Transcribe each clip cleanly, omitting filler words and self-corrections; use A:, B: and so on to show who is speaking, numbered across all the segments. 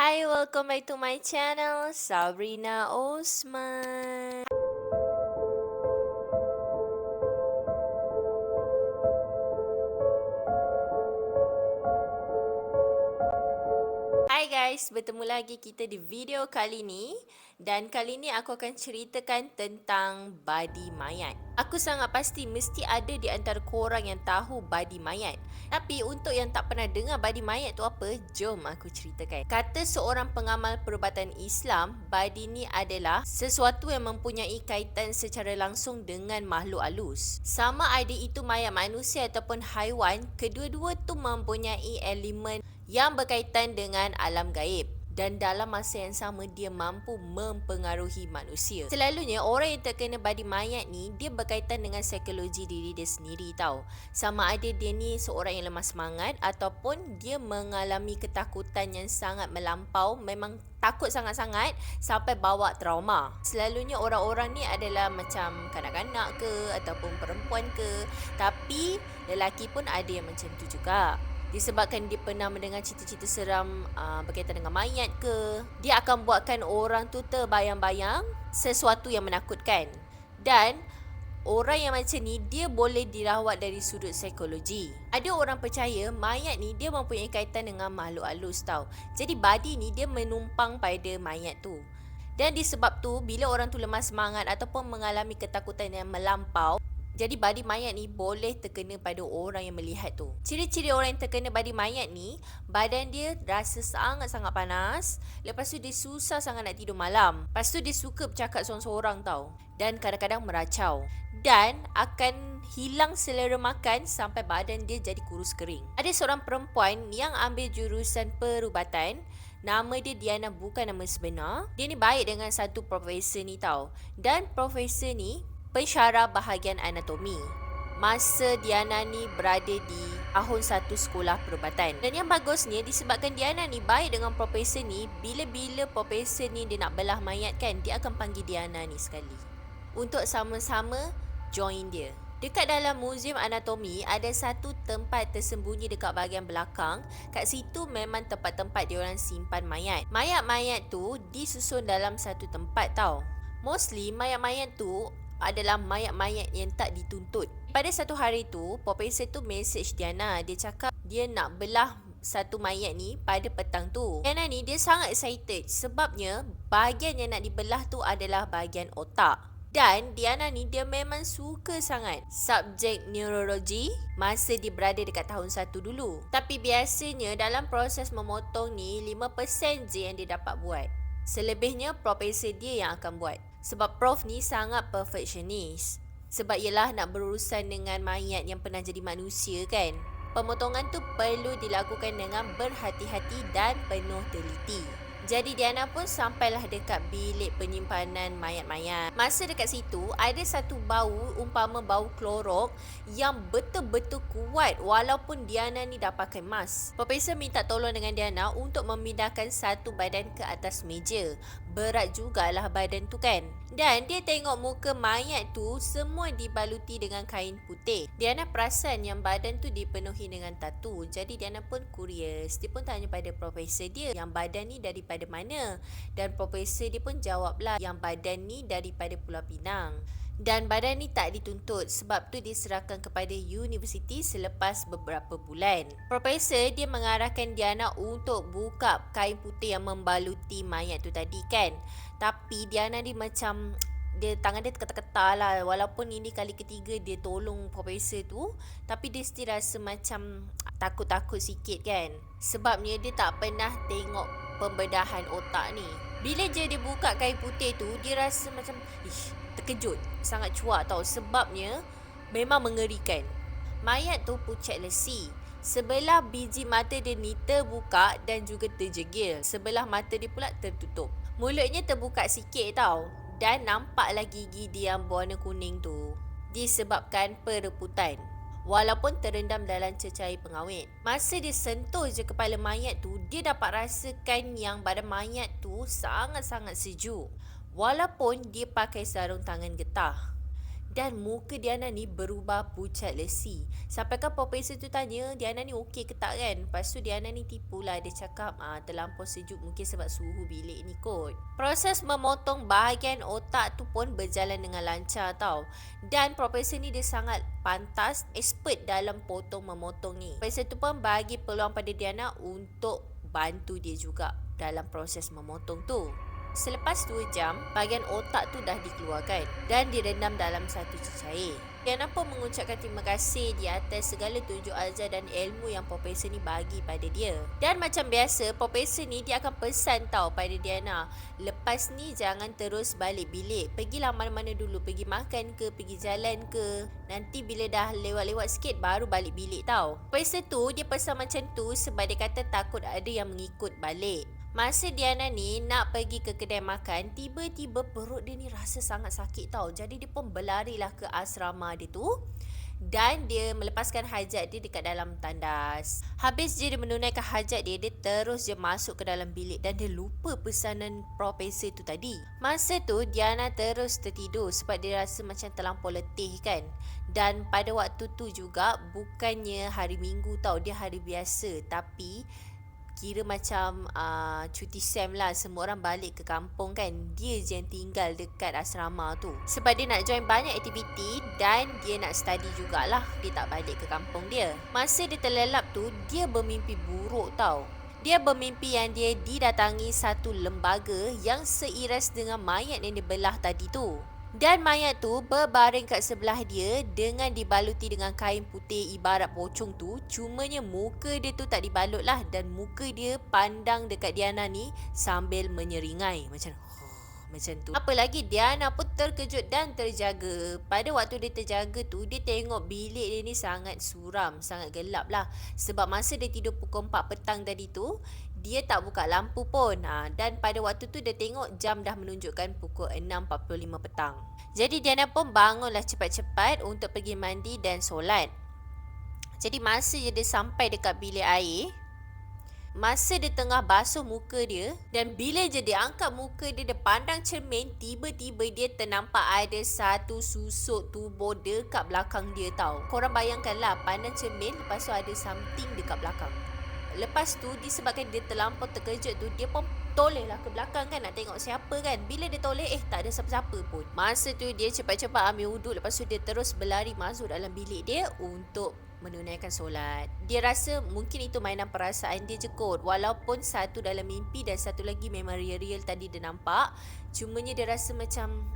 A: Hi, welcome back to my channel, Sabrina Osman. Hai guys, bertemu lagi kita di video kali ni. Dan kali ni aku akan ceritakan tentang badi mayat. Aku sangat pasti mesti ada di antara korang yang tahu badi mayat. Tapi untuk yang tak pernah dengar badi mayat tu apa, jom aku ceritakan. Kata seorang pengamal perubatan Islam, badi ni adalah sesuatu yang mempunyai kaitan secara langsung dengan makhluk halus. Sama ada itu mayat manusia ataupun haiwan, kedua-dua tu mempunyai elemen yang berkaitan dengan alam gaib dan dalam masa yang sama dia mampu mempengaruhi manusia. Selalunya orang yang terkena badi mayat ni dia berkaitan dengan psikologi diri dia sendiri tau. Sama ada dia ni seorang yang lemah semangat ataupun dia mengalami ketakutan yang sangat melampau, memang takut sangat-sangat sampai bawa trauma. Selalunya orang-orang ni adalah macam kanak-kanak ke ataupun perempuan ke, tapi lelaki pun ada yang macam tu juga. Disebabkan dia pernah mendengar cerita-cerita seram berkaitan dengan mayat ke, dia akan buatkan orang tu terbayang-bayang sesuatu yang menakutkan. Dan orang yang macam ni dia boleh dirawat dari sudut psikologi. Ada orang percaya mayat ni dia mempunyai kaitan dengan makhluk halus tau. Jadi badi ni dia menumpang pada mayat tu. Dan disebab tu bila orang tu lemah semangat ataupun mengalami ketakutan yang melampau, jadi badi mayat ni boleh terkena pada orang yang melihat tu. Ciri-ciri orang yang terkena badi mayat ni, badan dia rasa sangat-sangat panas. Lepas tu dia susah sangat nak tidur malam. Lepas tu dia suka bercakap seorang-seorang tau. Dan kadang-kadang meracau. Dan akan hilang selera makan sampai badan dia jadi kurus kering. Ada seorang perempuan yang ambil jurusan perubatan. Nama dia Diana, bukan nama sebenar. Dia ni baik dengan satu profesor ni tau. Dan profesor ni pensyarah bahagian anatomi. Masa Diana ni berada di tahun 1 sekolah perubatan. Dan yang bagusnya disebabkan Diana ni baik dengan profesor ni, bila-bila profesor ni dia nak belah mayat kan, dia akan panggil Diana ni sekali untuk sama-sama join dia. Dekat dalam muzium anatomi ada satu tempat tersembunyi dekat bahagian belakang. Kat situ memang tempat-tempat diorang simpan mayat. Mayat-mayat tu disusun dalam satu tempat tau. Mostly mayat-mayat tu adalah mayat-mayat yang tak dituntut. Pada satu hari tu, profesor tu message Diana. Dia cakap dia nak belah satu mayat ni pada petang tu. Diana ni dia sangat excited sebabnya bahagian yang nak dibelah tu adalah bahagian otak. Dan Diana ni dia memang suka sangat subjek neurologi masa dia berada dekat tahun 1 dulu. Tapi biasanya dalam proses memotong ni 5% je yang dia dapat buat. Selebihnya profesor dia yang akan buat. Sebab prof ni sangat perfectionist. Sebab ialah nak berurusan dengan mayat yang pernah jadi manusia kan. Pemotongan tu perlu dilakukan dengan berhati-hati dan penuh teliti. Jadi Diana pun sampailah dekat bilik penyimpanan mayat-mayat. Masa dekat situ ada satu bau, umpama bau klorok yang betul-betul kuat walaupun Diana ni dah pakai mask. Profesor minta tolong dengan Diana untuk memindahkan satu badan ke atas meja. Berat jugalah badan tu kan. Dan dia tengok muka mayat tu semua dibaluti dengan kain putih. Diana perasan yang badan tu dipenuhi dengan tatu. Jadi Diana pun curious. Dia pun tanya pada profesor dia, yang badan ni daripada mana? Dan profesor dia pun jawablah yang badan ni daripada Pulau Pinang. Dan badan ni tak dituntut, sebab tu diserahkan kepada universiti selepas beberapa bulan. Profesor dia mengarahkan Diana untuk buka kain putih yang membaluti mayat tu tadi kan. Tapi Diana ni macam tangan dia terketar-ketar lah. Walaupun ini kali ketiga dia tolong profesor tu, tapi dia still rasa macam takut-takut sikit kan. Sebabnya dia tak pernah tengok pembedahan otak ni. Bila je dia buka kain putih tu, dia rasa macam terkejut. Sangat cuak tau. Sebabnya memang mengerikan. Mayat tu pucat lesi. Sebelah biji mata dia ni terbuka dan juga terjegil. Sebelah mata dia pula tertutup. Mulutnya terbuka sikit tau. Dan nampaklah gigi dia yang berwarna kuning tu disebabkan perebutan. Walaupun terendam dalam cecair pengawet. Masa dia sentuh je kepala mayat tu, dia dapat rasakan yang badan mayat tu sangat-sangat sejuk. Walaupun dia pakai sarung tangan getah. Dan muka Diana ni berubah pucat lesi. Sampaikan profesor tu tanya Diana ni okey ke tak kan. Lepas tu Diana ni tipulah. Dia cakap terlampau sejuk mungkin sebab suhu bilik ni kot. Proses memotong bahagian otak tu pun berjalan dengan lancar tau. Dan profesor ni dia sangat pantas, expert dalam potong memotong ni. Profesor tu pun bagi peluang pada Diana untuk bantu dia juga dalam proses memotong tu. Selepas 2 jam, bahagian otak tu dah dikeluarkan dan direndam dalam satu cecair. Diana pun mengucapkan terima kasih di atas segala tunjuk ajar dan ilmu yang profesor ni bagi pada dia. Dan macam biasa, profesor ni dia akan pesan tau pada Diana, lepas ni jangan terus balik bilik. Pergilah mana-mana dulu, pergi makan ke, pergi jalan ke. Nanti bila dah lewat-lewat sikit baru balik bilik tau. Profesor tu dia pesan macam tu sebab dia kata takut ada yang mengikut balik. Masa Diana ni nak pergi ke kedai makan, tiba-tiba perut dia ni rasa sangat sakit tau. Jadi dia pun berlarilah ke asrama dia tu dan dia melepaskan hajat dia dekat dalam tandas. Habis dia menunaikan hajat dia, dia terus je masuk ke dalam bilik dan dia lupa pesanan profesor tu tadi. Masa tu Diana terus tertidur sebab dia rasa macam terlampau letih kan. Dan pada waktu tu juga bukannya hari Minggu tau, dia hari biasa, tapi kira macam cuti SEM lah. Semua orang balik ke kampung kan. Dia je yang tinggal dekat asrama tu sebab dia nak join banyak aktiviti dan dia nak study jugalah. Dia tak balik ke kampung dia. Masa dia terlelap tu, dia bermimpi buruk tau. Dia bermimpi yang dia didatangi satu lembaga yang seiras dengan mayat yang dibelah tadi tu. Dan mayat tu berbaring kat sebelah dia dengan dibaluti dengan kain putih ibarat pocong tu. Cumanya muka dia tu tak dibalut lah. Dan muka dia pandang dekat Diana ni sambil menyeringai macam tu. Apa lagi, Diana pun terkejut dan terjaga. Pada waktu dia terjaga tu, dia tengok bilik dia ni sangat suram, sangat gelap lah. Sebab masa dia tidur pukul 4 petang tadi tu, dia tak buka lampu pun. Dan pada waktu tu dia tengok jam dah menunjukkan pukul 6.45 petang. Jadi Diana pun bangunlah cepat-cepat untuk pergi mandi dan solat. Jadi masa dia sampai dekat bilik air, masa dia tengah basuh muka dia, dan bila je dia angkat muka dia, dia pandang cermin, tiba-tiba dia ternampak ada satu susuk tubuh dekat belakang dia tau. Korang bayangkanlah, pandang cermin lepas tu ada something dekat belakang. Lepas tu disebabkan dia terlampau terkejut tu, dia pun toleh lah ke belakang kan, nak tengok siapa kan. Bila dia toleh, tak ada siapa-siapa pun. Masa tu dia cepat-cepat ambil wuduk. Lepas tu dia terus berlari masuk dalam bilik dia untuk menunaikan solat. Dia rasa mungkin itu mainan perasaan dia je kot. Walaupun satu dalam mimpi dan satu lagi memang real-real tadi dia nampak. Cumanya dia rasa macam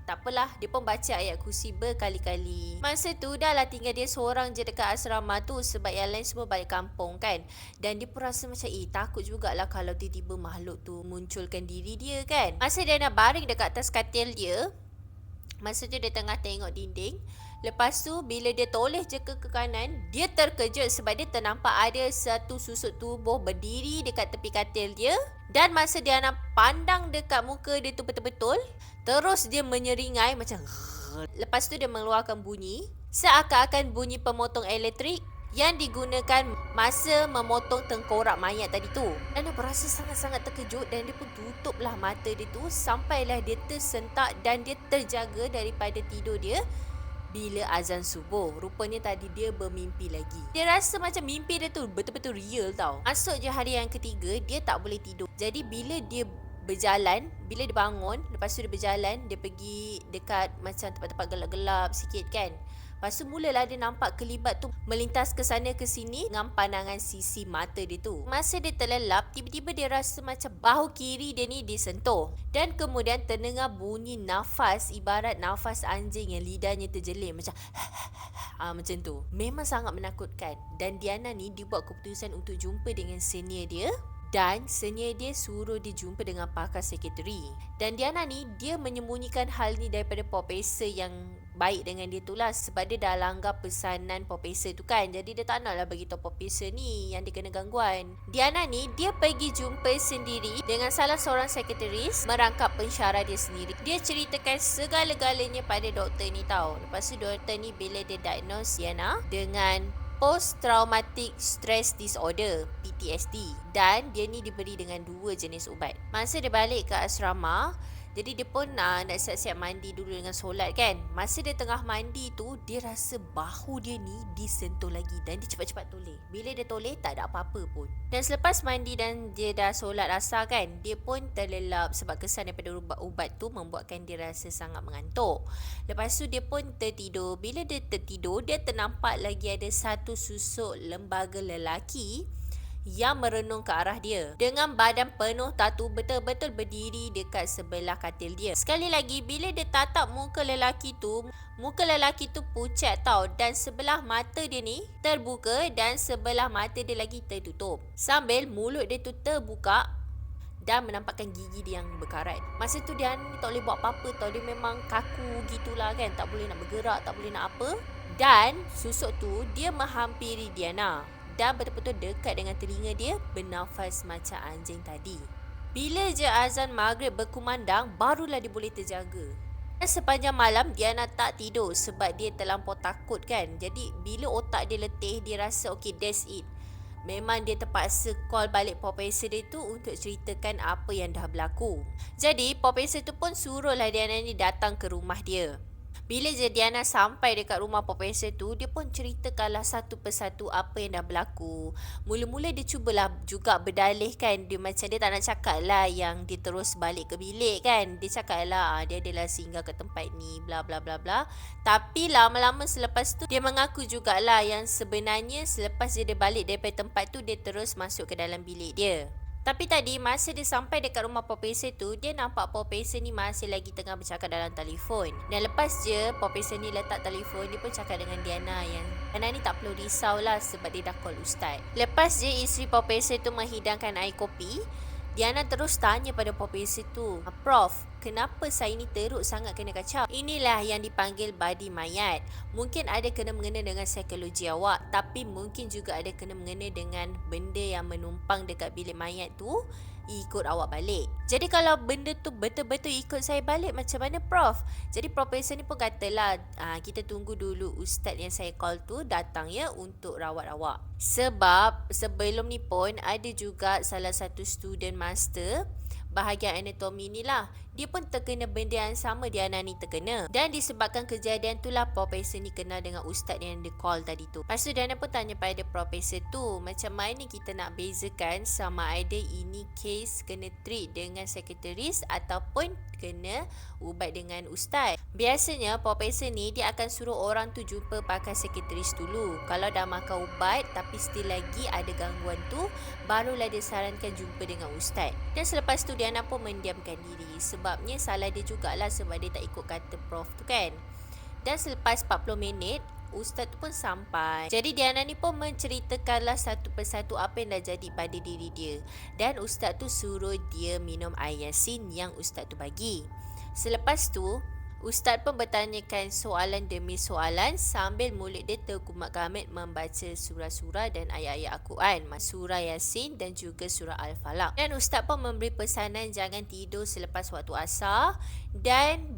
A: tak apalah, dia pun baca ayat kursi berkali-kali. Masa tu dah lah tinggal dia seorang je dekat asrama tu sebab yang lain semua balik kampung kan. Dan dia pun rasa macam takut jugalah kalau tiba-tiba makhluk tu munculkan diri dia kan. Masa dia nak baring dekat atas katil dia, masa tu dia tengah tengok dinding. Lepas tu bila dia toleh je ke kanan, dia terkejut sebab dia ternampak ada satu susuk tubuh berdiri dekat tepi katil dia. Dan masa dia nak pandang dekat muka dia tu betul-betul, terus dia menyeringai macam lepas tu dia mengeluarkan bunyi seakan-akan bunyi pemotong elektrik yang digunakan masa memotong tengkorak mayat tadi tu. Dan dia berasa sangat-sangat terkejut dan dia pun tutuplah mata dia tu sampailah dia tersentak dan dia terjaga daripada tidur dia bila azan subuh. Rupanya tadi dia bermimpi lagi. Dia rasa macam mimpi dia tu betul-betul real tau. Masuk je hari yang ketiga, dia tak boleh tidur. Jadi bila dia berjalan, bila dia bangun, lepas tu dia berjalan, dia pergi dekat macam tempat-tempat gelap-gelap sikit kan. Lepas tu mulalah dia nampak kelibat tu melintas ke sana ke sini dengan pandangan sisi mata dia tu. Masa dia terlelap, tiba-tiba dia rasa macam bahu kiri dia ni disentuh. Dan kemudian terdengar bunyi nafas ibarat nafas anjing yang lidahnya terjelim macam macam tu. Memang sangat menakutkan. Dan Diana ni dia buat keputusan untuk jumpa dengan senior dia. Dan senior dia suruh dia jumpa dengan pakar sekretari. Dan Diana ni dia menyembunyikan hal ni daripada profesor yang baik dengan dia tu lah. Sebab dia dah langgar pesanan profesor tu kan. Jadi dia tak nak lah beritahu profesor ni yang dia kena gangguan. Diana ni dia pergi jumpa sendiri dengan salah seorang sekretaris merangkap pensyarah dia sendiri. Dia ceritakan segala-galanya pada doktor ni tau. Lepas tu doktor ni bila dia diagnose Diana dengan Post Traumatic Stress Disorder (PTSD), dan dia ni diberi dengan 2 jenis ubat. Masa dia balik ke asrama, Jadi dia pun nak siap-siap mandi dulu dengan solat kan. Masa dia tengah mandi tu, dia rasa bahu dia ni disentuh lagi dan dia cepat-cepat toleh. Bila dia toleh, tak ada apa-apa pun. Dan selepas mandi dan dia dah solat asar kan, dia pun terlelap sebab kesan daripada ubat-ubat tu membuatkan dia rasa sangat mengantuk. Lepas tu dia pun tertidur. Bila dia tertidur, dia ternampak lagi ada satu susuk lembaga lelaki yang merenung ke arah dia dengan badan penuh tatu, betul-betul berdiri dekat sebelah katil dia. Sekali lagi, bila dia tatap muka lelaki tu pucat tau, dan sebelah mata dia ni terbuka dan sebelah mata dia lagi tertutup, sambil mulut dia tu terbuka dan menampakkan gigi dia yang berkarat. Masa tu dia ni tak boleh buat apa-apa tau. Dia memang kaku gitulah kan, tak boleh nak bergerak, tak boleh nak apa. Dan susuk tu dia menghampiri Diana dan betul-betul dekat dengan telinga dia, bernafas macam anjing tadi. Bila je azan maghrib berkumandang, barulah dia boleh terjaga. Dan sepanjang malam Diana tak tidur sebab dia terlampau takut kan. Jadi bila otak dia letih, dia rasa okay, that's it. Memang dia terpaksa call balik profesor dia tu untuk ceritakan apa yang dah berlaku. Jadi profesor tu pun suruhlah Diana ni datang ke rumah dia. Bila je Diana sampai dekat rumah profesor tu, dia pun ceritakanlah satu persatu apa yang dah berlaku. Mula-mula dia cubalah juga berdalih kan. Dia macam dia tak nak cakap lah yang dia terus balik ke bilik kan. Dia cakap lah dia adalah singgah ke tempat ni, bla bla bla bla. Tapi lama-lama selepas tu, dia mengaku jugalah yang sebenarnya selepas dia balik daripada tempat tu, dia terus masuk ke dalam bilik dia. Tapi tadi masa dia sampai dekat rumah profesor tu, dia nampak profesor ni masih lagi tengah bercakap dalam telefon. Dan lepas je profesor ni letak telefon, dia pun cakap dengan Diana yang Diana ni tak perlu risau lah sebab dia dah call ustaz. Lepas je isteri profesor tu menghidangkan air kopi, Diana terus tanya pada profesor tu, Prof, kenapa saya ni teruk sangat kena kacau? Inilah yang dipanggil badi mayat. Mungkin ada kena-mengena dengan psikologi awak, tapi mungkin juga ada kena-mengena dengan benda yang menumpang dekat bilik mayat tu ikut awak balik. Jadi kalau benda tu betul-betul ikut saya balik, macam mana Prof? Jadi profesor ni pun katalah, kita tunggu dulu ustaz yang saya call tu datang ya untuk rawat awak. Sebab sebelum ni pun ada juga salah satu student master bahagian anatomi ni lah, dia pun terkena benda yang sama Diana ni terkena. Dan disebabkan kejadian tu lah profesor ni kenal dengan ustaz yang dia call tadi tu. Lepas tu Diana pun tanya pada profesor tu, macam mana kita nak bezakan sama ada ini kes kena treat dengan sekretaris ataupun kena ubat dengan ustaz. Biasanya profesor ni dia akan suruh orang tu jumpa pakai sekretaris dulu. Kalau dah makan ubat tapi still lagi ada gangguan tu, barulah dia sarankan jumpa dengan ustaz. Dan selepas tu Diana pun mendiamkan diri. Sebabnya salah dia jugalah sebab dia tak ikut kata prof tu kan. Dan selepas 40 minit, ustaz tu pun sampai. Jadi Diana ni pun menceritakanlah satu persatu apa yang dah jadi pada diri dia. Dan ustaz tu suruh dia minum air yasin yang ustaz tu bagi. Selepas tu, ustaz pun bertanyakan soalan demi soalan sambil mulut dia terkumat-kamit membaca surah-surah dan ayat-ayat Al-Quran, surah Yasin dan juga surah Al-Falaq. Dan ustaz pun memberi pesanan jangan tidur selepas waktu asar dan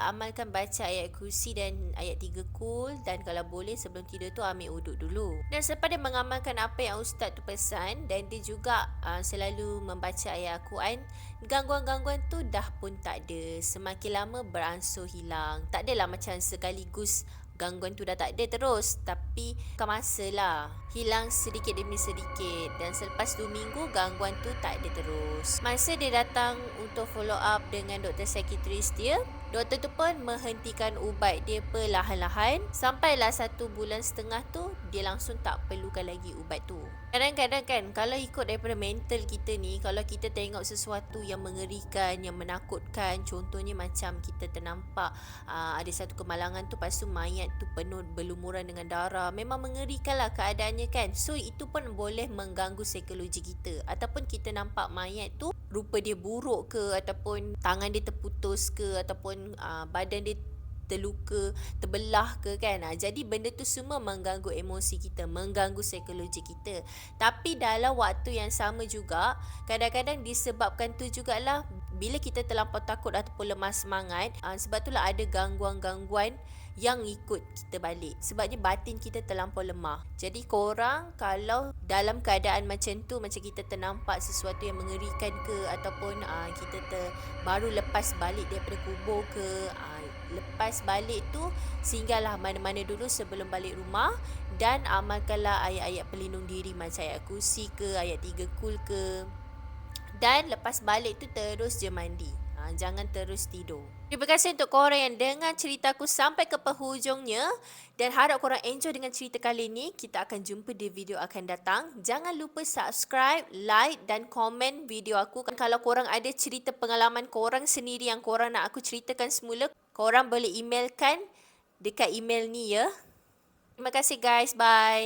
A: amalkan baca ayat kursi dan ayat 3 kul, dan kalau boleh sebelum tidur tu ambil uduk dulu. Dan selepas dia mengamalkan apa yang ustaz tu pesan dan dia juga selalu membaca ayat Al-Quran, gangguan-gangguan tu dah pun tak ada. Semakin lama beransur hilang. Tak adalah macam sekaligus gangguan tu dah tak ada terus, tapi bukan masa lah, hilang sedikit demi sedikit. Dan selepas 2 minggu gangguan tu tak ada terus. Masa dia datang untuk follow up dengan doktor sekretaris dia, doktor tu pun menghentikan ubat dia perlahan-lahan. Sampailah 1 bulan setengah tu, dia langsung tak perlukan lagi ubat tu. Kadang-kadang kan, kalau ikut daripada mental kita ni, kalau kita tengok sesuatu yang mengerikan, yang menakutkan, contohnya macam kita ternampak ada satu kemalangan tu, lepas tu mayat tu penuh berlumuran dengan darah, memang mengerikan lah keadaannya kan. So itu pun boleh mengganggu psikologi kita. Ataupun kita nampak mayat tu rupa dia buruk ke, ataupun tangan dia terputus ke, ataupun badan dia terluka, terbelah ke kan. Jadi benda tu semua mengganggu emosi kita, mengganggu psikologi kita. Tapi dalam waktu yang sama juga, kadang-kadang disebabkan tu jugalah bila kita terlampau takut ataupun lemah semangat, sebab itulah ada gangguan-gangguan yang ikut kita balik. Sebabnya batin kita terlampau lemah. Jadi korang kalau dalam keadaan macam tu, macam kita ternampak sesuatu yang mengerikan ke, ataupun kita baru lepas balik daripada kubur ke, lepas balik tu singgahlah mana-mana dulu sebelum balik rumah dan amalkanlah ayat-ayat pelindung diri macam ayat kursi ke, ayat 3 kul ke. Dan lepas balik tu terus je mandi. Jangan terus tidur. Terima kasih untuk korang yang dengar ceritaku sampai ke penghujungnya. Dan harap korang enjoy dengan cerita kali ni. Kita akan jumpa di video akan datang. Jangan lupa subscribe, like dan komen video aku. Kalau korang ada cerita pengalaman korang sendiri yang korang nak aku ceritakan semula, korang boleh emailkan dekat email ni ya. Terima kasih guys. Bye.